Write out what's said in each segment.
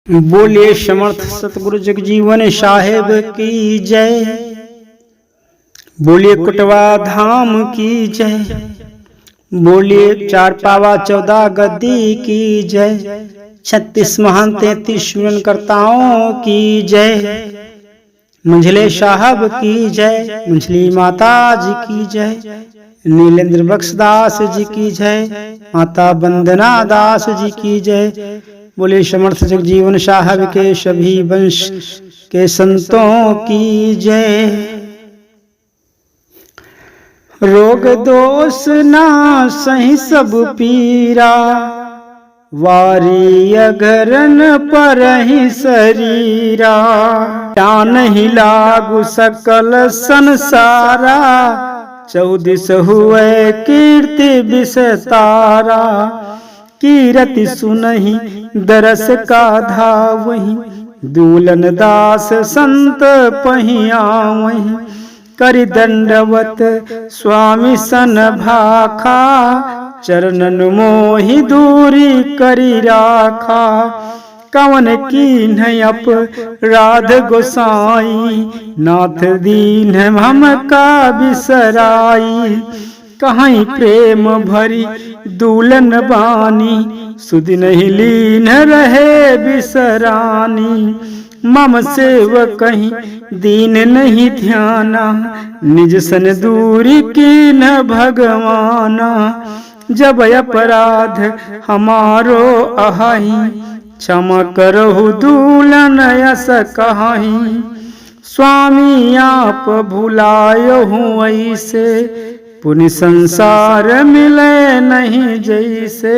बोलिए समर्थ सतगुरु जगजीवन साहेब की जय। बोलिए कुटवा धाम की जय। बोलिए चार पावा 14 गद्दी की जय। 36 महान 33 सुरनकर्ताओं की जय। मंझले साहब की जय। मंझली माता जी की जय। नीलेंद्र बख्शदास जी की जय। माता वंदना दास जी की जय। बोले समर्थ जगजीवन साहब के सभी वंश के संतों की जय। रोग दोष ना सही सब पीरा, वारी अगरन पर ही शरीरा। क्या नहीं लागू सकल संसारा, 14 हुए कीर्ति विस्तारा। कीरति सुनहि दरस का धावहि, दूलन दास संत पहियावहि। करि दंडवत स्वामी सन भाखा, चरणन मोहि दूरी करि राखा। कवन कीन्ह अपराध गोसाई, नाथ दीन हम का बिसराई। कहीं प्रेम भरी दूलन बानी, सुधि नहीं लीन रहे बिसरानी। मम सेवक कहीं दीन नहीं ध्याना, निज सन दूरी की न भगवाना। जब अपराध हमारो अहाई, क्षमा करहु दूलन यस कहाई। स्वामी आप भुलायहु ऐसे, पुनि संसार मिले नहीं जैसे।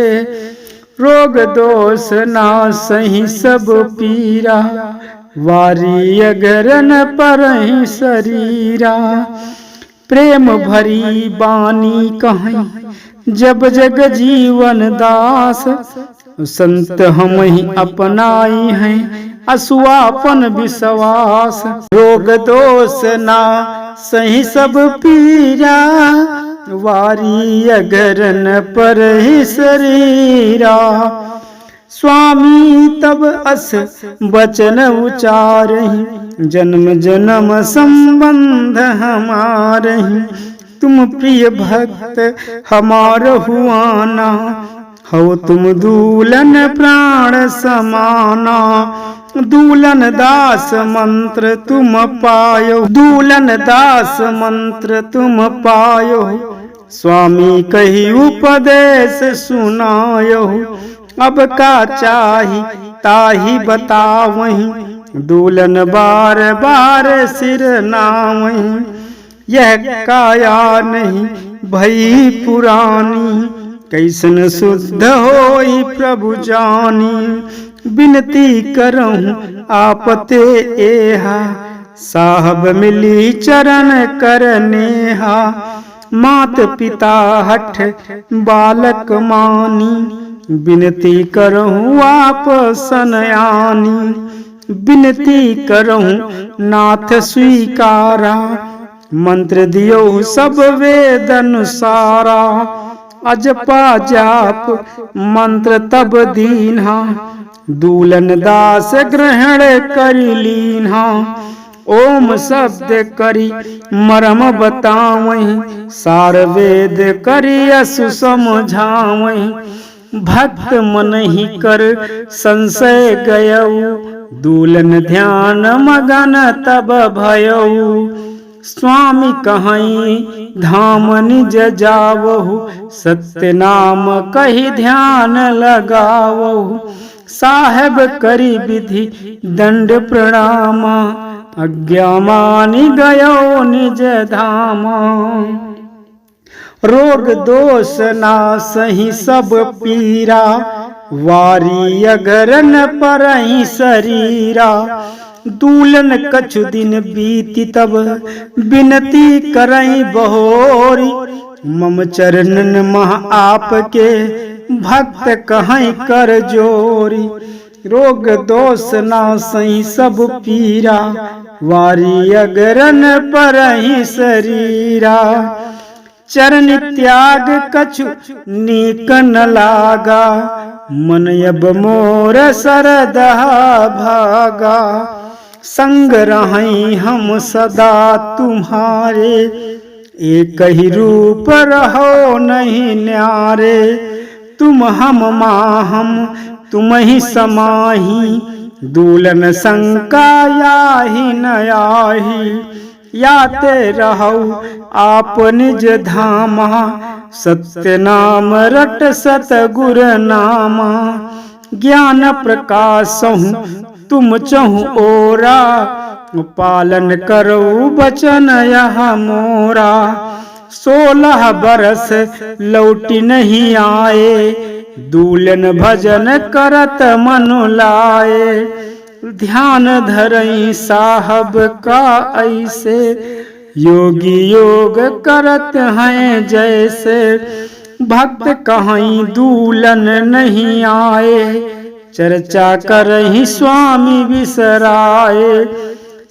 रोग दोष ना सही सब पीरा, वारी अगरन पर ही शरीरा। प्रेम भरी बानी कहीं जब जग जीवन दास, संत हम ही अपनाई हैं असुआपन विश्वास। रोग दोष ना सही सब पीरा, वारी अगरन पर ही शरीरा। स्वामी तब अस वचन उचारहि, जन्म जन्म संबंध हमारहि। तुम प्रिय भक्त हमार हुआना, हो तुम दूलन प्राण समाना। दूलन दास मंत्र तुम पायो, दूलन दास मंत्र तुम पायो। स्वामी कही उपदेश सुनायो, अब का चाही ताही बतावहीं। दूलन बार बार सिर नावहीं, यह काया नहीं भई पुरानी। कैसन शुद्ध होई प्रभु जानी, बिनती करऊं आपते एहा। साहब मिली चरण करनेहा, मात पिता हठ बालक मानी। बिनती करऊं आप सनयानी, बिनती करऊं नाथ स्वीकारा। मंत्र दियो सब वेद अनुसारा, अजपा जाप मंत्र तब दीन्हा। दूलन दास ग्रहण करि लीन्हा, ओम शब्द करि मरम बतावहीं। सार वेद करि असु समझावहीं, भक्त मन ही कर संशय गयऊ। दूलन ध्यान मगन तब भयऊ, स्वामी कहीं धाम निज जावहु। सत्य नाम कही ध्यान लगावहु, साहेब करी विधि दंड प्रणामा। आज्ञा मानि गयो निज धामा, रोग दोष ना सही सब पीरा। वारी अगरन पर ही शरीरा। दूलन कछु दिन बीती तब बिनती करई बहोरी। मम चरणन मह आपके भक्त कहीं कर जोरी। रोग दोष ना सही सब पीरा, वारी अगरन पर ही शरीरा। चरण त्याग कछु नीक न लागा, मन अब मोर सरदा भागा। संग रहें हम सदा तुम्हारे, एक ही रूप रहो नहीं न्यारे। तुम हम माँ हम तुम ही समाही, दूलन शंका याही न आही। याते रहो आप निज धामा, सत्य नाम रट सतगुर नामा। ज्ञान प्रकाशहु तुम चहु ओरा, पालन करो बचन यह मोरा। 16 बरस लौटी नहीं आए, दूलन भजन करत मनु लाए। ध्यान धरई साहब का ऐसे, योगी योग करत हैं जैसे। भक्त कहीं दूलन नहीं आए, चर्चा करही स्वामी बिसराए।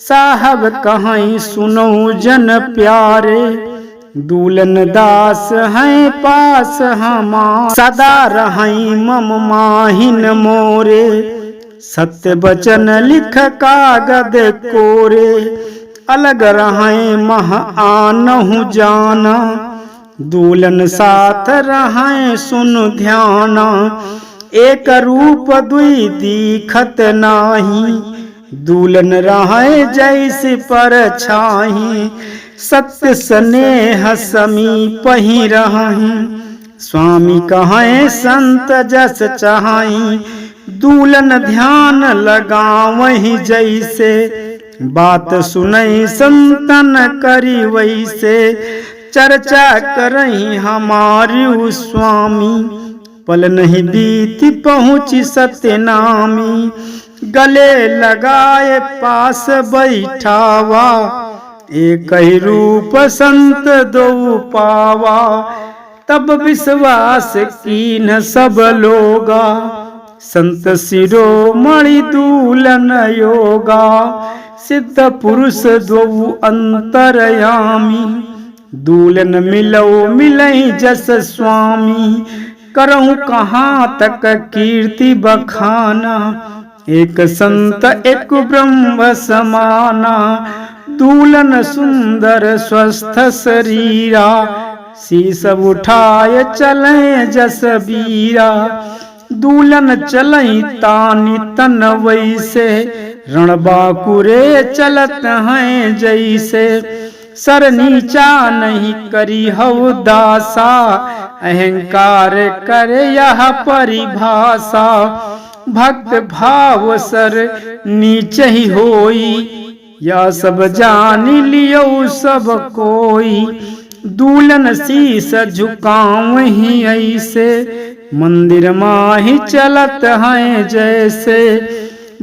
साहब कहीं सुनो जन प्यारे, दूलन दास हैं पास हमारे। सदा रहें मम माहिन मोरे, सत्य वचन लिख कागद कोरे। अलग रहें मह आनहु जाना, दूलन साथ रहें सुन ध्याना। एक रूप दुई दीखत नाही, दूलन रहें जैसे परछाई। सत्य स्नेह समीप ही रहें, स्वामी कहें संत जस चाहें। दूलन ध्यान लगावहीं जैसे, बात सुनई संतन करी वैसे। चर्चा करहीं हमारी स्वामी, पल नहीं बीती पहुँची सत्य नामी। गले लगाए पास बैठावा, एक ही रूप संत दो पावा। तब विश्वास कीन सब लोगा, संत शिरोमणि दूलन योगा। सिद्ध पुरुष दो अंतरयामी, दूलन मिलो मिलई जस स्वामी। करहूँ कहाँ तक कीर्ति बखाना, एक संत एक ब्रह्म समाना। दूलन सुंदर स्वस्थ शरीरा, शीस उठाए चलें जस बीरा। दूलन चलई तानि तन वैसे, रणबाकुरे चलत हैं जैसे। सर नीचा नहीं करी हऊ दासा, अहंकार करे यह परिभाषा। भक्त भाव सर नीचे ही होई, या सब जान लियो सब कोई। दूलन शीस झुकाऊं ही ऐसे, मंदिर माही चलत हैं जैसे।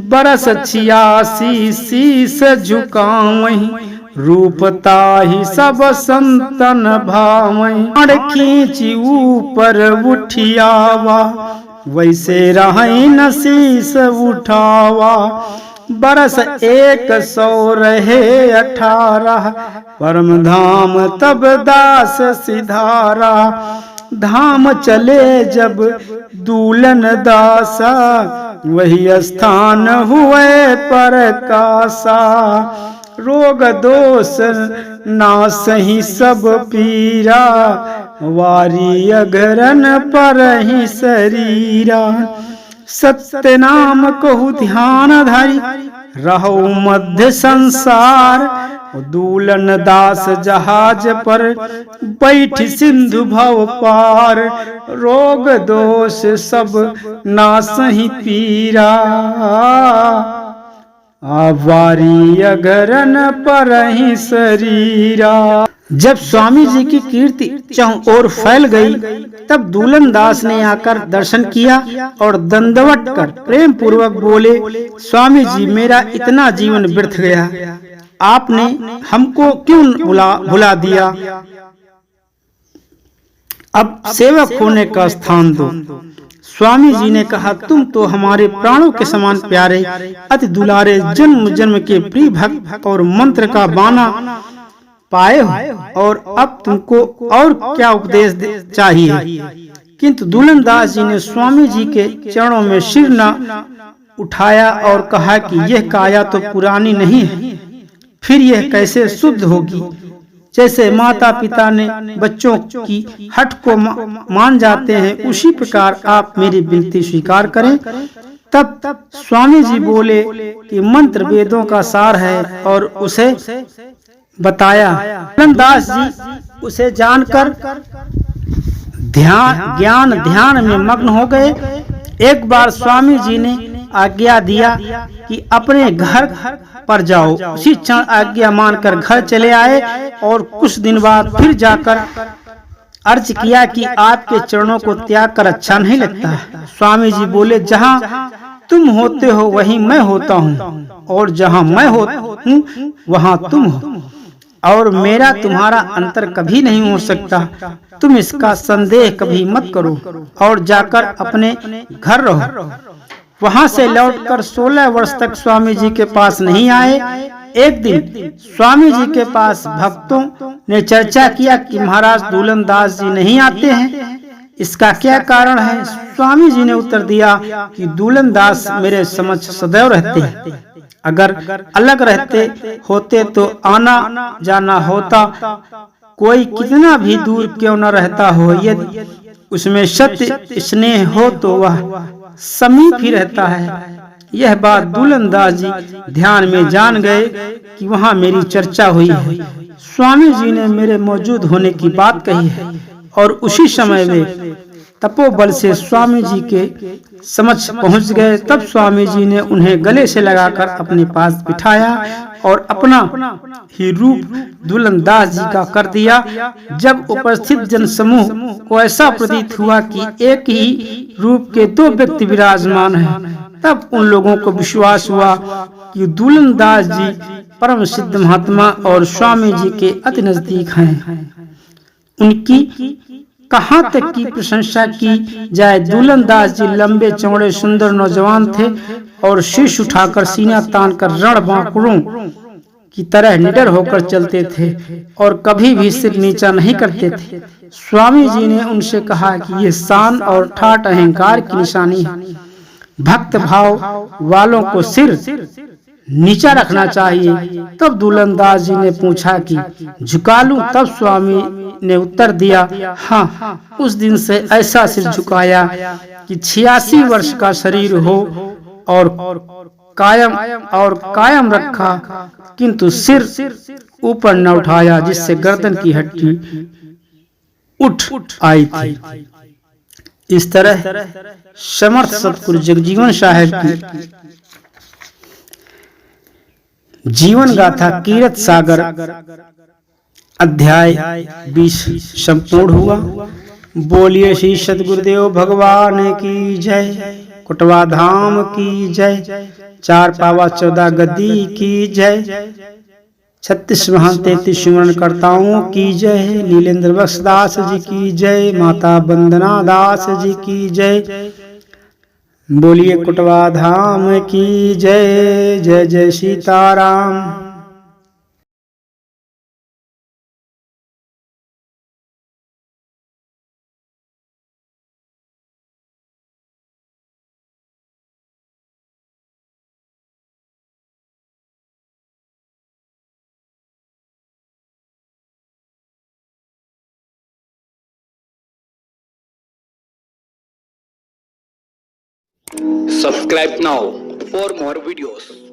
बरस 86 शीस झुकावहीं, रूपता ही सब संतन भावहीं। खींची ऊपर उठियावा, वैसे रहें न शीस उठावा। बरस 100 रहे 18, परम धाम तब दास सिधारा। धाम चले जब दूलन दासा, वही स्थान हुए प्रकाशा। रोग दोष नासहि सब पीरा, वारी अघरन पर ही शरीरा। सत्य नाम कहु ध्यान धरि, रहो मध्य संसार। दूलन दास जहाज पर बैठ सिंधु भव पार। रोग दोष सब नासहि पीरा, आवारी अगरन पर ही शरीरा। जब स्वामी जी की कीर्ति चारों ओर फैल गई, तब दूलन दास ने आकर दर्शन किया और दंडवत कर प्रेम पूर्वक बोले, स्वामी जी मेरा इतना जीवन व्यर्थ गया, आपने हमको क्यों भुला दिया। अब सेवक होने का स्थान दो। स्वामी जी ने कहा, तुम तो हमारे प्राणों के समान प्यारे, अति दुलारे, जन्म जन्म के प्रिय भक्त और मंत्र का बाना पाए हो, और अब तुमको और क्या उपदेश चाहिए। किंतु दुल्लनदास जी ने स्वामी जी के चरणों में सिर न उठाया और कहा कि यह काया तो पुरानी नहीं है, फिर यह कैसे शुद्ध होगी। जैसे माता पिता ने बच्चों की हट को मान जाते हैं, उसी प्रकार आप मेरी विनती स्वीकार करें। तब स्वामी जी बोले कि मंत्र वेदों का सार है और उसे बताया। दुल्लनदास जी उसे जानकर ध्यान में मग्न हो गए। एक बार स्वामी जी ने आज्ञा दिया कि अपने घर पर जाओ। उसी क्षण आज्ञा मानकर घर चले आए और कुछ दिन बाद फिर जाकर अर्ज किया कि आपके चरणों को त्याग कर अच्छा नहीं लगता। स्वामी जी बोले, जहाँ तुम होते हो वहीं मैं होता हूँ, और जहाँ मैं हूँ वहाँ तुम हो, और मेरा तुम्हारा अंतर कभी नहीं हो सकता। तुम इसका संदेह कभी मत करो और जाकर अपने घर रहो। वहां से लौटकर 16 वर्ष तक स्वामी जी के पास नहीं आए। एक दिन स्वामी जी के पास भक्तों ने चर्चा किया कि महाराज दुल्लनदास जी नहीं आते हैं, इसका क्या कारण है। स्वामी जी ने उत्तर दिया कि दुल्लनदास मेरे समक्ष सदैव रहते हैं, अगर अलग रहते होते तो आना जाना होता। कोई कितना भी दूर क्यों न रहता हो, यदि उसमें सत्य स्नेह हो तो वह समीप ही रहता है। यह बात दुल्लनदास जी ध्यान में जान गए कि वहाँ मेरी चर्चा हुई है। स्वामी जी ने मेरे मौजूद होने की बात कही है, और उसी समय वे तपोबल से स्वामी जी के समक्ष पहुंच गए। तब स्वामी जी ने उन्हें गले से लगाकर अपने पास बिठाया और अपना ही रूप दुल्लनदास जी का कर दिया। जब उपस्थित जनसमूह को ऐसा प्रतीत हुआ कि एक ही रूप के दो व्यक्ति विराजमान हैं, तब उन लोगों को विश्वास हुआ कि दुल्लनदास जी परम सिद्ध महात्मा और स्वामी जी के अति नजदीक हैं। उनकी कहाँ तक की प्रशंसा की जाए। दुल्लनदास जी लंबे चौड़े सुंदर नौजवान थे और शीश उठाकर सीना तान कर रण बांकुरों की तरह निडर होकर चलते थे और कभी भी सिर नीचा नहीं करते थे। स्वामी जी ने उनसे कहा कि यह शान और ठाट अहंकार की निशानी है। भक्त भाव वालों को सिर नीचा रखना चाहिए। तब दुल्लनदास जी ने पूछा कि झुका लूं। तब स्वामी ने उत्तर दिया, हाँ, उस दिन से ऐसा सिर झुकाया कि 86 वर्ष का शरीर हो और कायम रखा, किंतु सिर ऊपर न उठाया, जिससे गर्दन की हड्डी उठ आई थी। इस तरह समर्थ सतगुरु जगजीवन साहेब की जीवन गाथा कीरत सागर अध्याय 20 संपूर्ण हुआ। बोलिए श्री सतगुरुदेव भगवान की जय, कुटवा धाम की जय, 4 पावा 14 गद्दी की जय, 36 महान 33 सुमरण करताओं की जय, नीलेंद्र बख्शदास जी की जय, माता वंदना दास जी की जय। बोलिए कुटवा धाम की जय। जय जय Sitaram. Subscribe now for more videos.